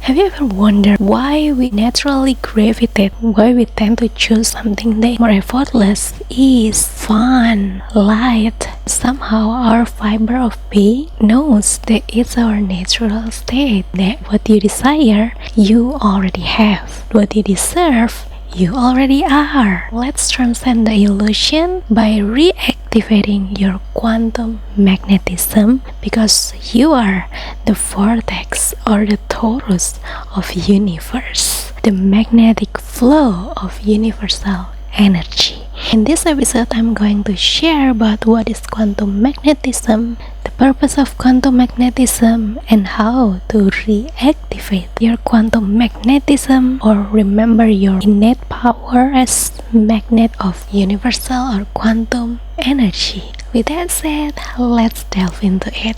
Have you ever wondered why we naturally gravitate, why we tend to choose something that more effortless, ease, fun, light? Somehow our fiber of being knows that it's our natural state, that what you desire, you already have. What you deserve, you already are. Let's transcend the illusion by reactivating your quantum magnetism, because you are the vortex or the torus of universe, the magnetic flow of universal energy. In this episode, I'm going to share about what is quantum magnetism, the purpose of quantum magnetism, and how to reactivate your quantum magnetism or remember your innate power as magnet of universal or quantum energy. With that said, let's delve into it.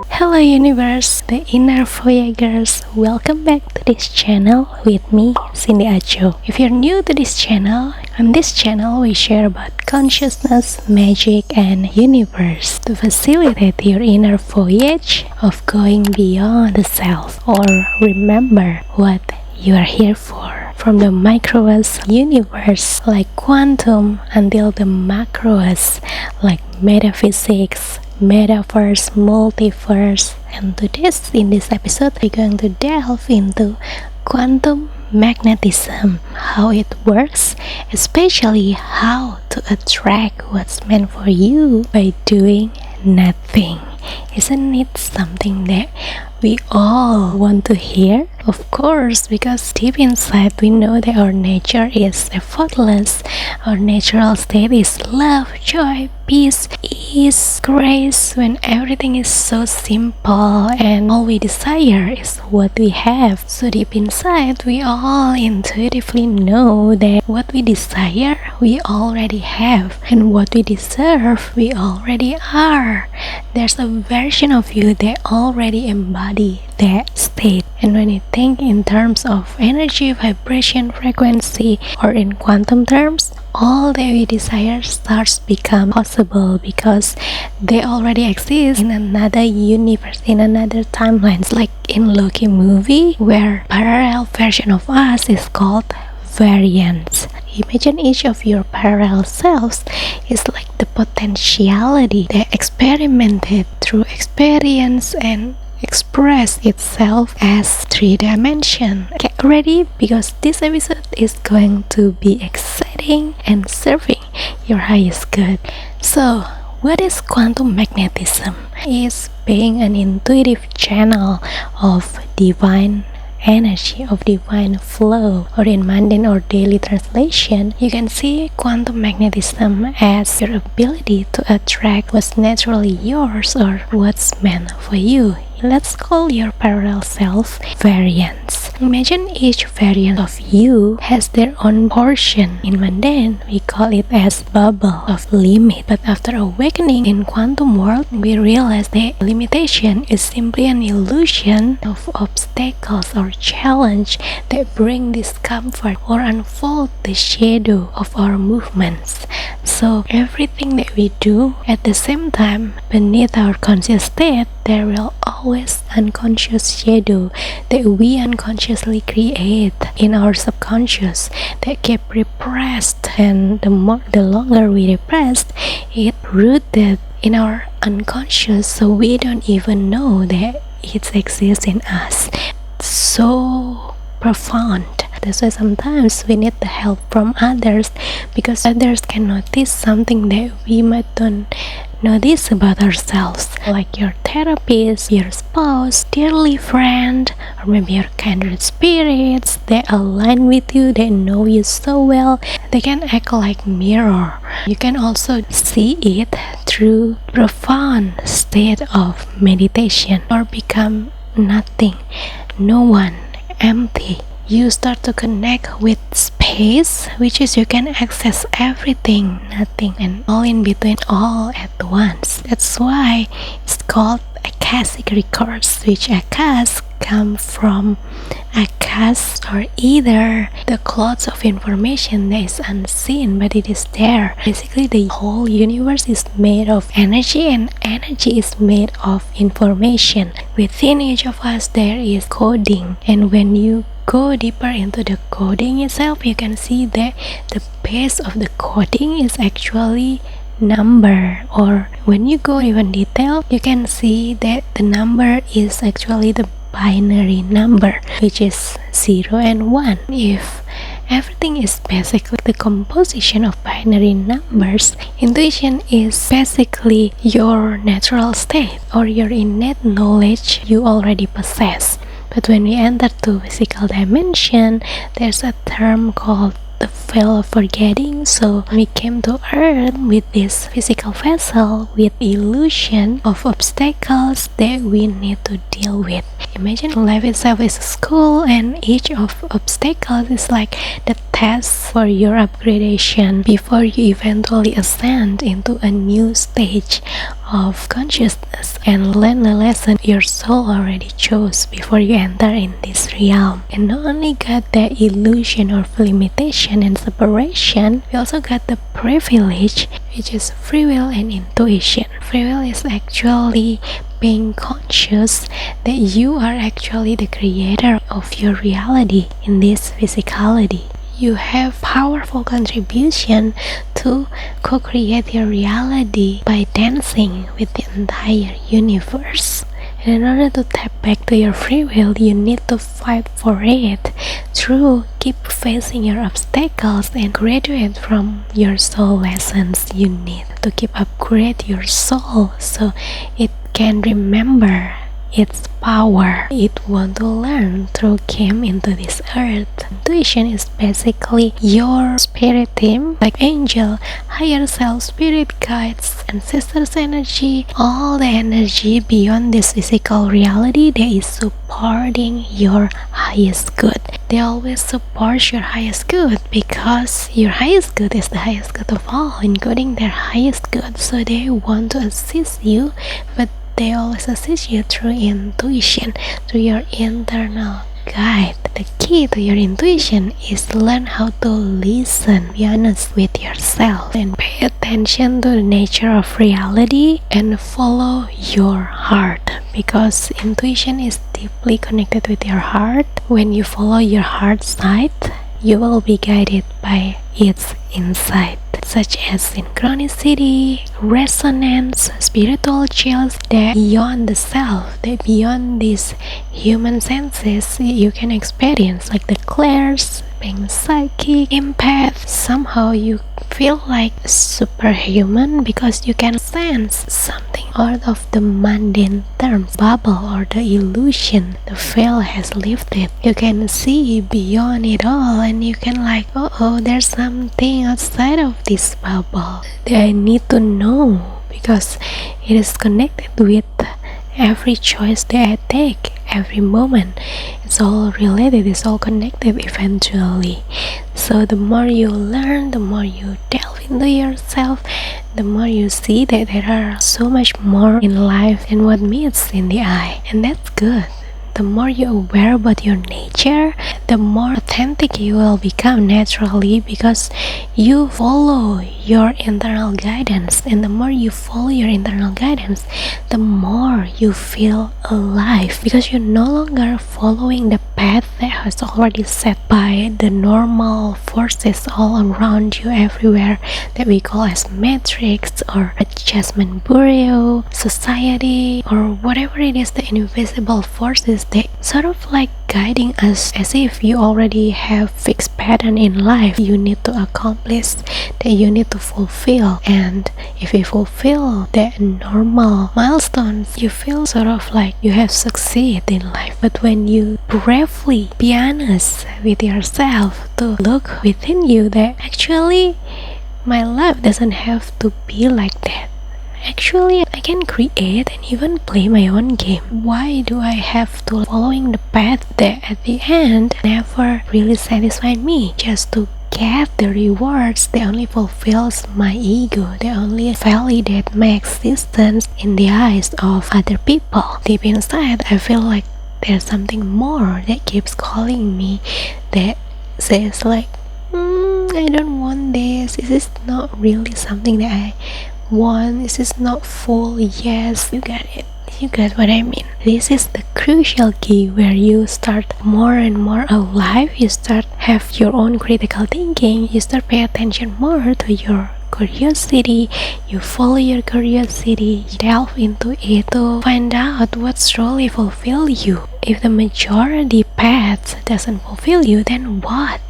Hello universe, the inner voyagers, welcome back to this channel with me, Cindy Acho. If you're new to this channel, on this channel we share about consciousness, magic, and universe to facilitate your inner voyage of going beyond the self, or remember what you are here for. From the microverse universe like quantum until the macroverse like metaphysics, metaverse, multiverse, and in this episode we're going to delve into quantum magnetism, how it works, especially how to attract what's meant for you by doing nothing. Isn't it something that we all want to hear? Of course, because deep inside we know that our nature is effortless. Our natural state is love, joy, peace, ease, grace, when everything is so simple and all we desire is what we have. So deep inside we all intuitively know that what we desire we already have, and what we deserve we already are. There's a version of you that already embody that state. And when you think in terms of energy, vibration, frequency, or in quantum terms, all that we desire starts become possible because they already exist in another universe, in another timeline. It's like in Loki movie where parallel version of us is called variants. Imagine each of your parallel selves is like the potentiality that experimented through experience and express itself as 3-dimension. Get ready because this episode is going to be exciting and serving your highest good. So, what is quantum magnetism? It's being an intuitive channel of divine energy, of divine flow, or in mundane or daily translation, you can see quantum magnetism as your ability to attract what's naturally yours or what's meant for you. Let's call your parallel self variants. Imagine each variant of you has their own portion. In mundane, we call it as bubble of limit. But after awakening in quantum world, we realize that limitation is simply an illusion of obstacles or challenge that bring discomfort or unfold the shadow of our movements. So everything that we do at the same time beneath our conscious state, there will always unconscious shadow that we unconsciously create in our subconscious that keep repressed, and the longer we repressed, it rooted in our unconscious, so we don't even know that it exists in us. So profound. That's why sometimes we need the help from others, because others can notice something that we might not notice about ourselves, like your therapist, your spouse, dearly friend, or maybe your kindred spirits that align with you, they know you so well. They can act like mirror. You can also see it through profound state of meditation, or become nothing, no one, empty. You start to connect with space, which is you can access everything, nothing, and all in between, all at once. That's why it's called Akashic records, which Akash come from a cast or either the clouds of information that is unseen but it is there. Basically, the whole universe is made of energy, and energy is made of information. Within each of us there is coding, and when you go deeper into the coding itself, you can see that the base of the coding is actually number, or when you go even detail, you can see that the number is actually the binary number, which is 0 and 1. If everything is basically the composition of binary numbers, intuition is basically your natural state or your innate knowledge you already possess. But when we enter to physical dimension, there's a term called the veil of forgetting. So we came to earth with this physical vessel with illusion of obstacles that we need to deal with. Imagine life itself is a school, and each of obstacles is like the test for your upgradation before you eventually ascend into a new stage of consciousness and learn the lesson your soul already chose before you enter in this realm. And not only got the illusion of limitation and separation, we also got the privilege, which is free will and intuition. Free will is actually being conscious that you are actually the creator of your reality in this physicality. You have powerful contribution to co-create your reality by dancing with the entire universe. And in order to tap back to your free will, you need to fight for it through keep facing your obstacles and graduate from your soul lessons. You need to keep upgrade your soul so it can remember its power it want to learn through came into this earth. Intuition is basically your spirit team, like angel, higher self, spirit guides, ancestors energy, all the energy beyond this physical reality that is supporting your highest good. They always support your highest good because your highest good is the highest good of all, including their highest good. So they want to assist you, but they always assist you through intuition, through your internal guide. The key to your intuition is to learn how to listen, be honest with yourself, and pay attention to the nature of reality and follow your heart, because intuition is deeply connected with your heart. When you follow your heart side, you will be guided by its insight, such as synchronicity, resonance, spiritual chills that beyond the self, that beyond these human senses you can experience, like the clairs, being psychic, empath. Somehow you feel like superhuman because you can sense something out of the mundane terms, bubble or the illusion. The veil has lifted. You can see beyond it all, and you can like, oh, there's something outside of this bubble that I need to know, because it is connected with every choice that I take, every moment. It's all related, it's all connected eventually. So the more you learn, the more you delve into yourself, the more you see that there are so much more in life than what meets in the eye, and that's good. The more you're aware about your nature, the more authentic you will become naturally, because you follow your internal guidance. And the more you follow your internal guidance, the more you feel alive, because you're no longer following the path that has already set by the normal forces all around you everywhere that we call as matrix or adjustment bureau, society, or whatever it is, the invisible forces that sort of like guiding us as if you already have fixed pattern in life you need to accomplish, that you need to fulfill. And if you fulfill the normal milestones, you feel sort of like you have succeeded in life. But when you bravely be honest with yourself to look within you that actually my life doesn't have to be like that. Actually, I can create and even play my own game. Why do I have to following the path that at the end never really satisfied me, just to get the rewards that only fulfills my ego, that only validate my existence in the eyes of other people? Deep inside, I feel like there's something more that keeps calling me, that says like, I don't want this. This is not really something that I want. This is not full. Yes, you got it. You get what I mean. This is the crucial key where you start more and more alive. You start have your own critical thinking. You start pay attention more to your curiosity. You follow your curiosity, delve into it to find out what truly fulfill you. If the majority path doesn't fulfill you, then what?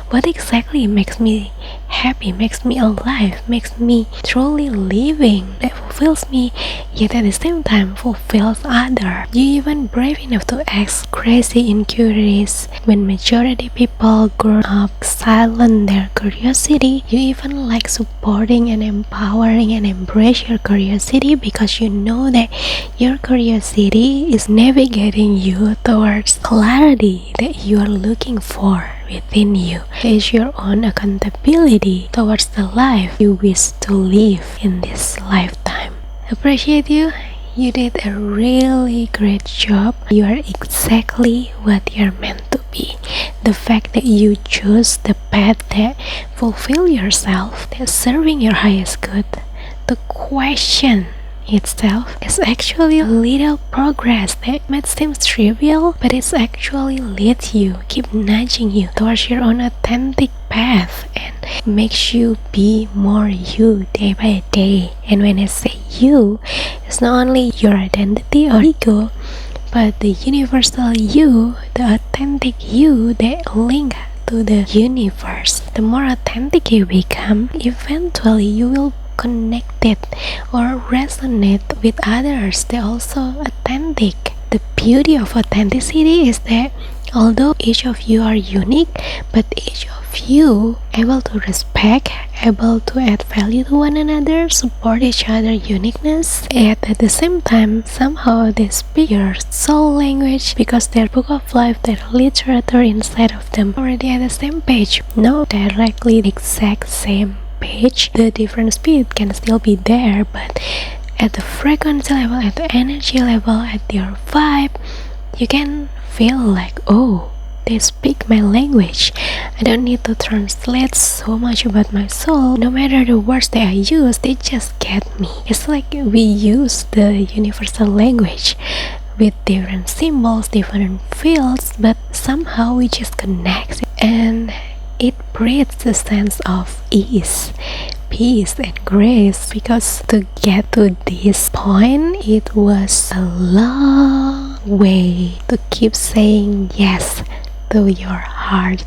What exactly makes me happy, makes me alive, makes me truly living, that fulfills me, yet at the same time fulfills others? You even brave enough to ask crazy inquiries when majority people grow up silent their curiosity. You even like supporting and empowering and embrace your curiosity because you know that your curiosity is navigating you towards clarity that you are looking for within you. It is your own accountability towards the life you wish to live in this lifetime. Appreciate you. You did a really great job. You are exactly what you're meant to be. The fact that you choose the path that fulfill yourself, that's serving your highest good, the question itself is actually a little progress that might seem trivial, but it's actually leads you, keep nudging you towards your own authentic path and makes you be more you day by day. And when I say you, it's not only your identity or ego, but the universal you, the authentic you that link to the universe. The more authentic you become, eventually you will connected or resonate with others that also authentic. The beauty of authenticity is that although each of you are unique, but each of you able to respect, able to add value to one another, support each other's uniqueness, and at the same time somehow they speak your soul language because their book of life, their literature inside of them already at the same page, not directly the exact same page. The different speed can still be there, but at the frequency level, at the energy level, at your vibe, you can feel like, oh, they speak my language. I don't need to translate so much about my soul. No matter the words that I use, they just get me. It's like we use the universal language with different symbols, different fields, but somehow we just connect, and it breeds a sense of ease, peace, and grace. Because to get to this point, it was a long way to keep saying yes to your heart,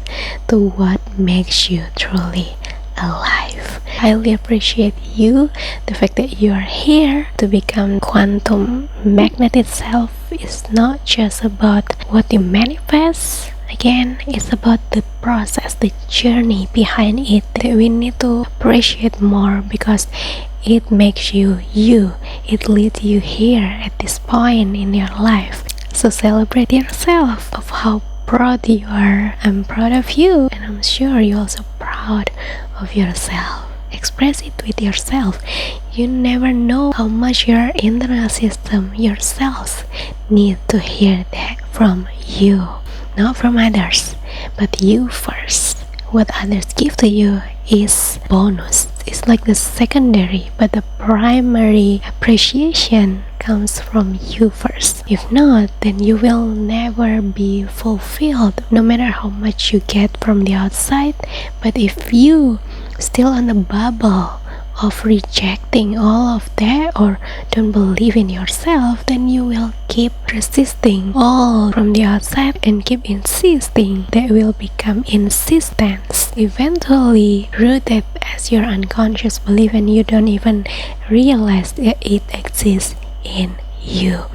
to what makes you truly alive. I highly appreciate you, the fact that you are here. To become quantum magnet itself is not just about what you manifest. Again, it's about the process, the journey behind it that we need to appreciate more, because it makes you you. It leads you here at this point in your life. So celebrate yourself of how proud you are. I'm proud of you, and I'm sure you're also proud of yourself. Express it with yourself. You never know how much your internal system, yourselves, need to hear that from you. Not from others, but you first. What others give to you is bonus. It's like the secondary, but the primary appreciation comes from you first. If not, then you will never be fulfilled, no matter how much you get from the outside. But if you still on the bubble of rejecting all of that, or don't believe in yourself, then you will keep resisting all from the outside and keep insisting. That will become insistence, eventually rooted as your unconscious belief, and you don't even realize that it exists in you.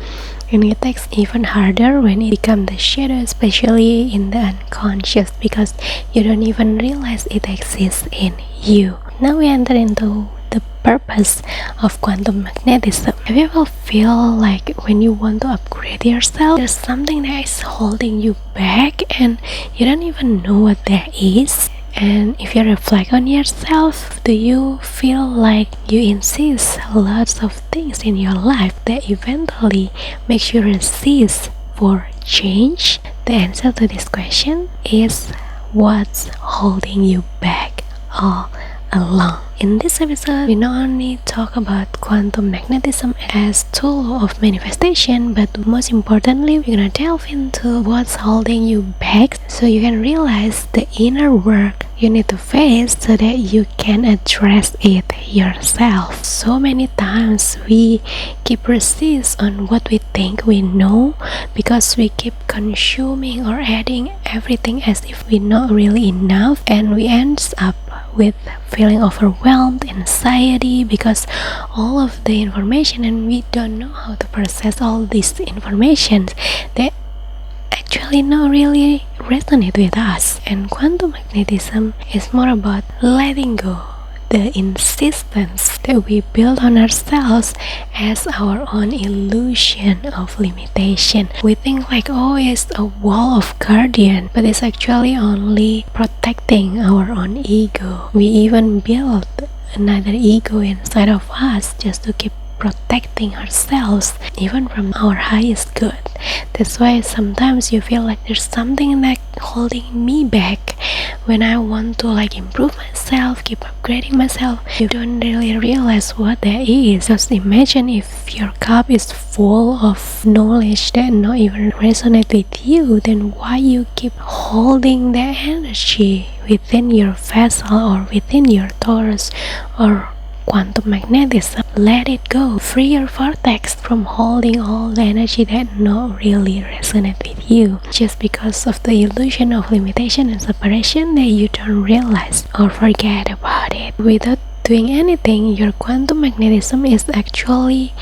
And it takes even harder when it becomes the shadow, especially in the unconscious, because you don't even realize it exists in you. Now we enter into the purpose of quantum magnetism. Have you ever feel like when you want to upgrade yourself, there's something that is holding you back and you don't even know what that is? And if you reflect on yourself, do you feel like you insist lots of things in your life that eventually makes you resist for change? The answer to this question is what's holding you back all along. In this episode, we not only talk about quantum magnetism as tool of manifestation, but most importantly, we're gonna delve into what's holding you back so you can realize the inner work you need to face so that you can address it yourself. So many times we keep resist on what we think we know because we keep consuming or adding everything as if we're not really enough, and we end up with feeling overwhelmed, anxiety, because all of the information, and we don't know how to process all this information that actually not really resonate with us. And quantum magnetism is more about letting go the insistence that we build on ourselves as our own illusion of limitation. We think like, oh, it's a wall of guardian, but it's actually only protecting our own ego. We even build another ego inside of us just to keep protecting ourselves even from our highest good. That's why sometimes you feel like there's something like holding me back when I want to like improve myself, keep upgrading myself. You don't really realize what that is. Just imagine if your cup is full of knowledge that not even resonate with you, then why you keep holding that energy within your vessel or within your torus or quantum magnetism? Let it go. Free your vortex from holding all the energy that not really resonate with you just because of the illusion of limitation and separation that you don't realize or forget about it. Without doing anything, your quantum magnetism is actually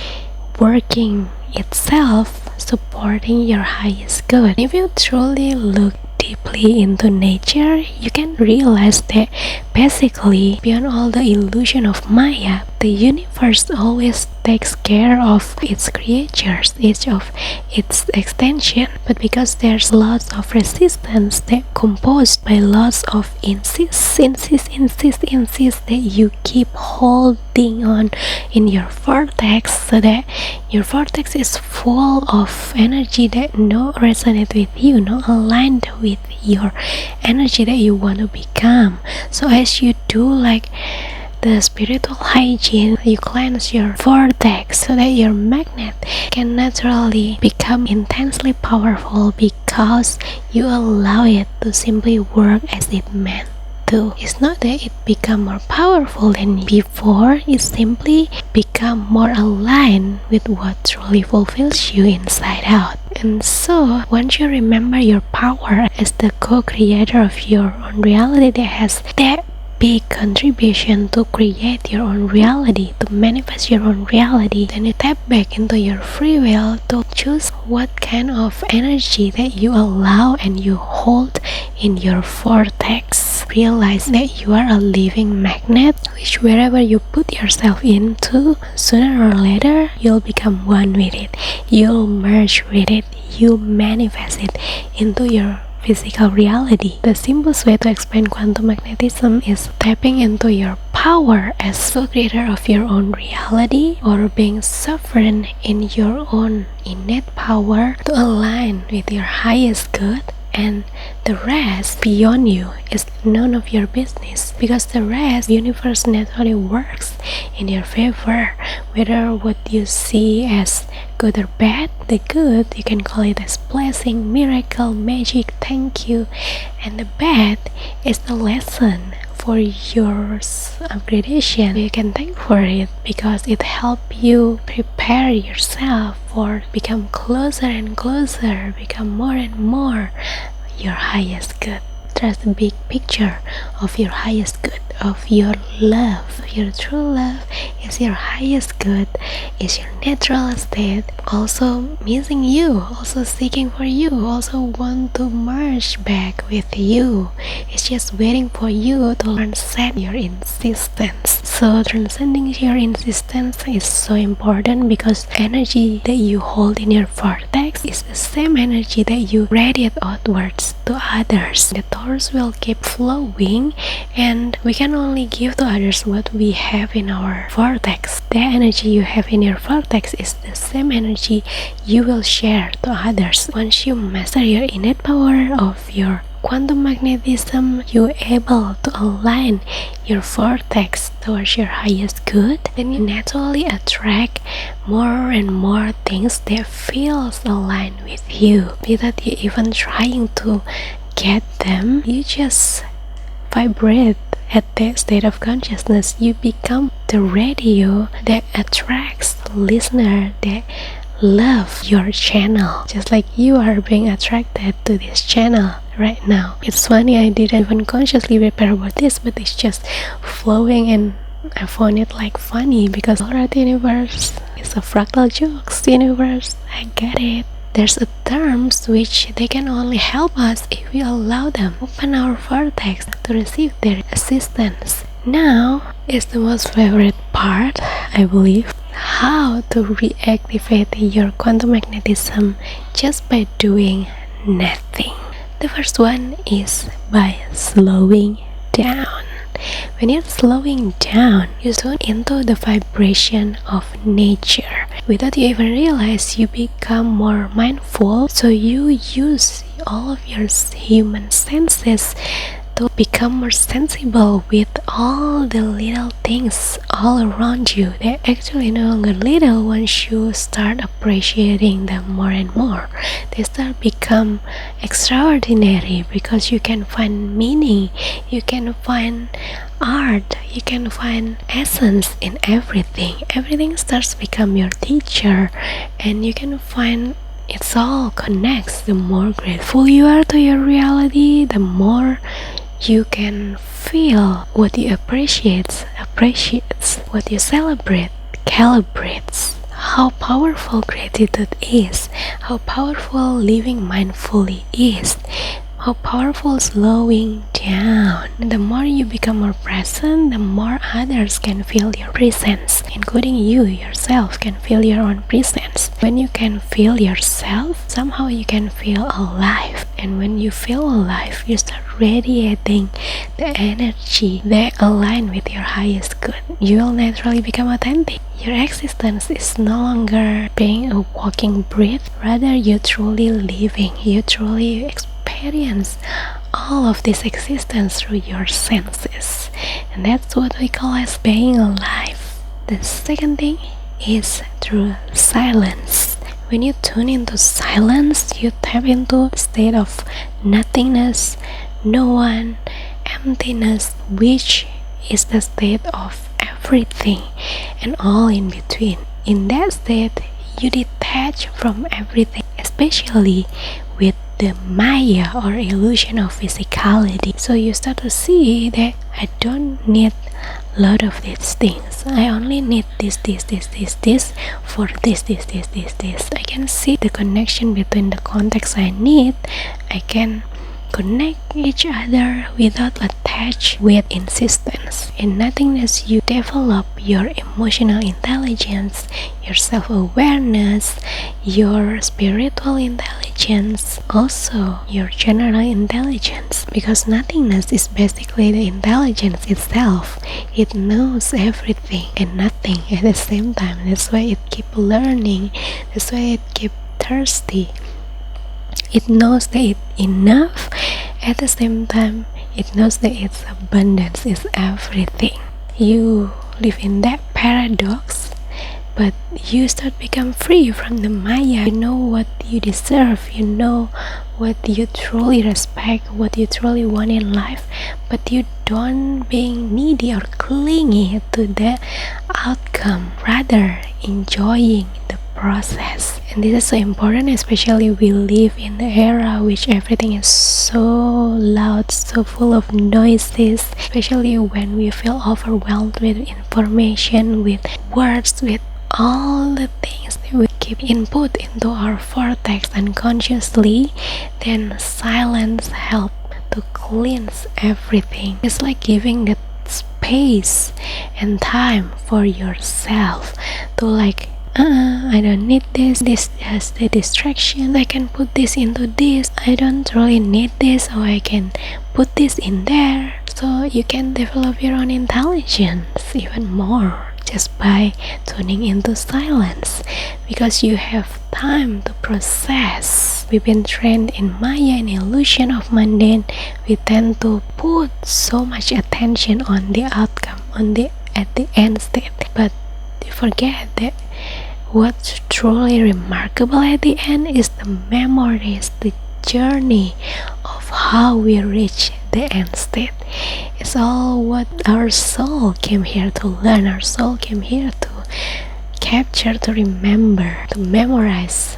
working itself, supporting your highest good. If you truly look deeply into nature, you can realize that basically, beyond all the illusion of Maya, the universe always takes care of its creatures, each of its extension. But because there's lots of resistance that composed by lots of insist that you keep holding on in your vortex, so that your vortex is full of energy that not resonate with you, not aligned with your energy that you want to become. So as you do like the spiritual hygiene, you cleanse your vortex so that your magnet can naturally become intensely powerful because you allow it to simply work as it meant to. It's not that it become more powerful than before, it simply become more aligned with what truly fulfills you inside out. And so once you remember your power as the co-creator of your own reality that has that big contribution to create your own reality, to manifest your own reality, then you tap back into your free will to choose what kind of energy that you allow and you hold in your vortex. Realize that you are a living magnet, which wherever you put yourself into, sooner or later you'll become one with it, you'll merge with it, you manifest it into your physical reality. The simplest way to explain quantum magnetism is tapping into your power as co-creator of your own reality, or being sovereign in your own innate power to align with your highest good, and the rest beyond you is none of your business, because the rest universe naturally works in your favor. Whether what you see as good or bad, the good you can call it as blessing, miracle, magic, thank you, and the bad is the lesson for your upgradation. You can thank for it because it helps you prepare yourself for become closer and closer, become more and more your highest good. Trust the big picture of your highest good, of your love. Your true love is your highest good, is your natural state, also missing you, also seeking for you, also want to merge back with you. It's just waiting for you to unset your insistence. So transcending your insistence is so important, because energy that you hold in your vortex is the same energy that you radiate outwards to others. The thoughts will keep flowing, and we can only give to others what we have in our vortex. The energy you have in your vortex is the same energy you will share to others. Once you master your innate power of your quantum magnetism, you're able to align your vortex towards your highest good, then you naturally attract more and more things that feels aligned with you without you even trying to get them. You just vibrate at that state of consciousness. You become the radio that attracts the listener that love your channel, just like you are being attracted to this channel right now. It's funny, I didn't even consciously prepare about this, but it's just flowing, and I found it like funny because alright, universe, it's a fractal jokes universe. I get it. There's a terms which they can only help us if we allow them open our vortex to receive their assistance. Now is the most favorite part, I believe, how to reactivate your quantum magnetism just by doing nothing. The first one is by slowing down. When you're slowing down, you tune into the vibration of nature. Without you even realize, you become more mindful, so you use all of your human senses to become more sensible with all the little things all around you. They're actually no longer little once you start appreciating them more and more. They start become extraordinary because you can find meaning, you can find art, you can find essence in everything. Everything starts to become your teacher, and you can find it's all connects. The more grateful you are to your reality, the more you can feel what you appreciates, what you celebrate, calibrates. How powerful gratitude is, how powerful living mindfully is, how powerful slowing down. The more you become more present, the more others can feel your presence, including you yourself can feel your own presence. When you can feel yourself, somehow you can feel alive. And when you feel alive, you start radiating the energy that align with your highest good. You will naturally become authentic. Your existence is no longer being a walking breath, rather you're truly living, you truly experience all of this existence through your senses, and that's what we call as being alive. The second thing is through silence. When you tune into silence, you tap into a state of nothingness, no one, emptiness, which is the state of everything and all in between. In that state, you detach from everything, especially with the Maya or illusion of physicality. So you start to see that I don't need a lot of these things. I only need this for this. I can see the connection between the context I need. I can connect each other without attached with insistence. In nothingness, you develop your emotional intelligence, your self-awareness, your spiritual intelligence, also your general intelligence, because nothingness is basically the intelligence itself. It knows everything and nothing at the same time. That's why it keeps learning, that's why it keeps thirsty. It knows that it's enough, at the same time it knows that its abundance is everything. You live in that paradox, but you start become free from the Maya. You know what you deserve, you know what you truly respect, what you truly want in life, but you don't being needy or clingy to the outcome, rather enjoying the process. And this is so important, especially we live in the era which everything is so loud, so full of noises, especially when we feel overwhelmed with information, with words, with all the things that we keep input into our vortex unconsciously. Then silence helps to cleanse everything. It's like giving that space and time for yourself to like, I don't need this has the distraction, I can put this into this, I don't really need this, so I can put this in there. So you can develop your own intelligence even more just by tuning into silence, because you have time to process. We've been trained in Maya and illusion of mundane. We tend to put so much attention on the outcome, at the end state, but you forget that what's truly remarkable at the end is the memories, the journey of how we reach the end state. It's all what our soul came here to learn, our soul came here to capture, to remember, to memorize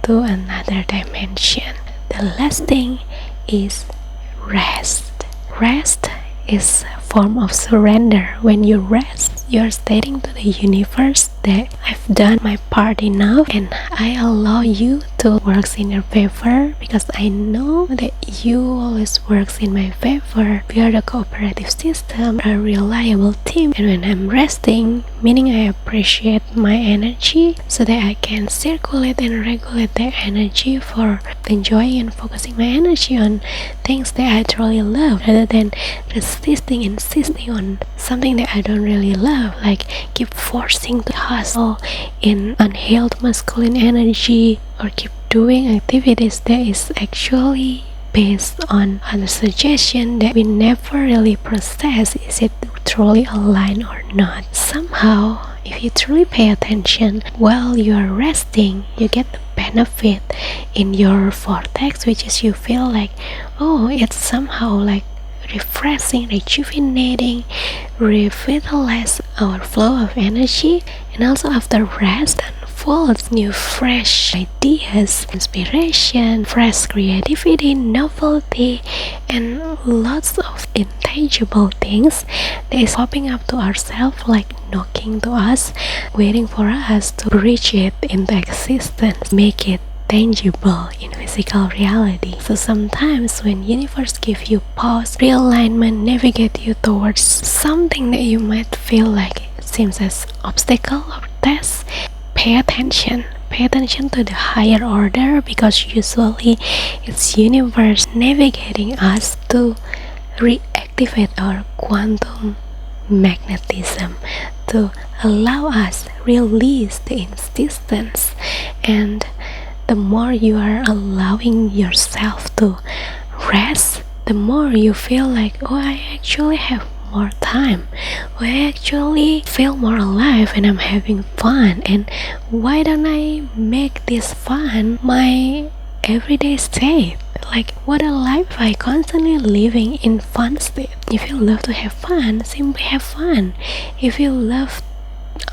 to another dimension. The last thing is rest. Rest is a form of surrender. When you rest, you're stating to the universe that I've done my part enough and I allow you to work in your favor, because I know that you always works in my favor. We are the cooperative system, a reliable team, and when I'm resting, meaning I appreciate my energy so that I can circulate and regulate that energy for enjoying and focusing my energy on things that I truly love, rather than insisting on something that I don't really love, like keep forcing to hustle in unhealed masculine energy, or keep doing activities that is actually based on other suggestion that we never really process. Is it truly aligned or not? Somehow, if you truly pay attention while you are resting, you get the benefit in your vortex, which is you feel like, oh, it's somehow like refreshing, rejuvenating, revitalize our flow of energy. And also after rest, unfolds new fresh ideas, inspiration, fresh creativity, novelty, and lots of intangible things that is popping up to ourselves, like knocking to us, waiting for us to reach it into existence, make it tangible in physical reality. So sometimes when universe give you pause, realignment, navigate you towards something that you might feel like it seems as obstacle or test, pay attention to the higher order, because usually it's universe navigating us to reactivate our quantum magnetism, to allow us release the insistence. And the more you are allowing yourself to rest, the more you feel like, oh, I actually have more time, oh, I actually feel more alive and I'm having fun. And why don't I make this fun my everyday state? Like, what a life I constantly living in fun state. If you love to have fun, simply have fun. If you love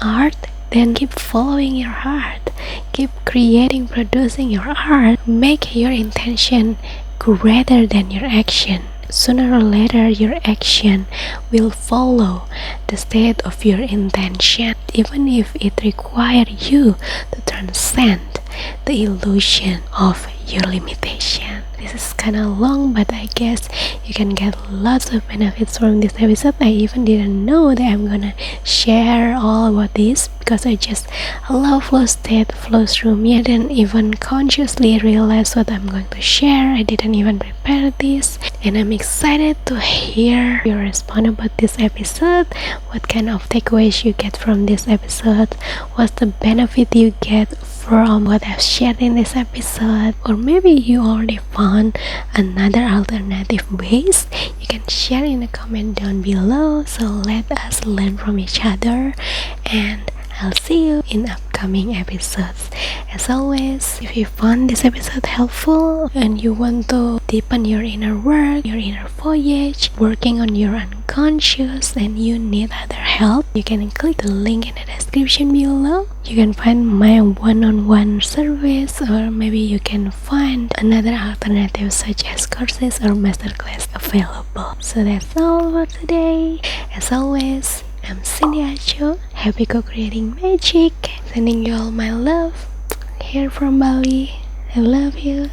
art, then keep following your heart, keep creating, producing your art. Make your intention greater than your action. Sooner or later, your action will follow the state of your intention, even if it requires you to transcend the illusion of your limitation. This is kind of long, but I guess you can get lots of benefits from this episode. I even didn't know that I'm gonna share all about this, because I just allow flow state flows through me. I didn't even consciously realize what I'm going to share. I didn't even prepare this, and I'm excited to hear your response about this episode. What kind of takeaways you get from this episode? What's the benefit you get from what I've shared in this episode? Or maybe you already found another alternative ways. You can share in the comment down below, so let us learn from each other, and I'll see you in upcoming episodes. As always, if you found this episode helpful and you want to deepen your inner work, your inner voyage, working on your unconscious, and you need other help, you can click the link in the description below. You can find my one-on-one service, or maybe you can find another alternative such as courses or masterclass available. So that's all for today. As always, I'm Cindy Acho, happy co-creating magic, sending you all my love here from Bali. I love you.